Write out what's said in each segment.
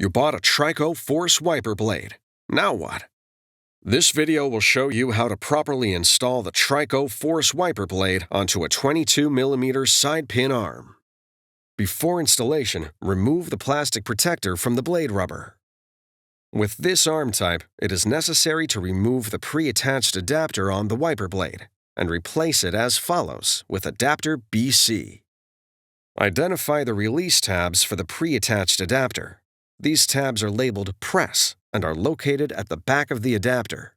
You bought a TRICO Force wiper blade. Now what? This video will show you how to properly install the TRICO Force wiper blade onto a 22mm side pin arm. Before installation, remove the plastic protector from the blade rubber. With this arm type, it is necessary to remove the pre-attached adapter on the wiper blade and replace it as follows with adapter BC. Identify the release tabs for the pre-attached adapter. These tabs are labeled Press and are located at the back of the adapter.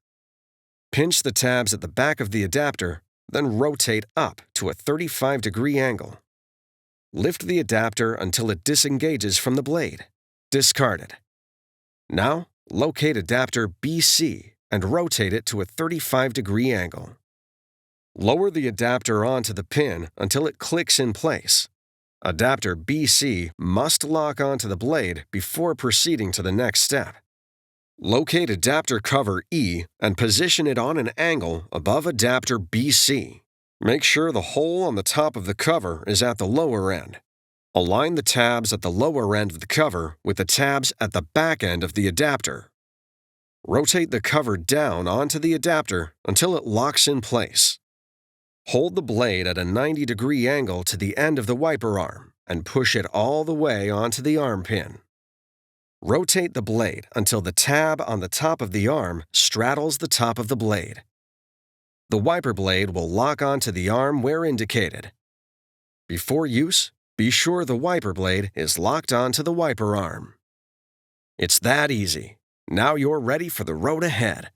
Pinch the tabs at the back of the adapter, then rotate up to a 35-degree angle. Lift the adapter until it disengages from the blade. Discard it. Now, locate adapter BC and rotate it to a 35-degree angle. Lower the adapter onto the pin until it clicks in place. Adapter BC must lock onto the blade before proceeding to the next step. Locate adapter cover E and position it on an angle above adapter BC. Make sure the hole on the top of the cover is at the lower end. Align the tabs at the lower end of the cover with the tabs at the back end of the adapter. Rotate the cover down onto the adapter until it locks in place. Hold the blade at a 90-degree angle to the end of the wiper arm and push it all the way onto the arm pin. Rotate the blade until the tab on the top of the arm straddles the top of the blade. The wiper blade will lock onto the arm where indicated. Before use, be sure the wiper blade is locked onto the wiper arm. It's that easy. Now you're ready for the road ahead.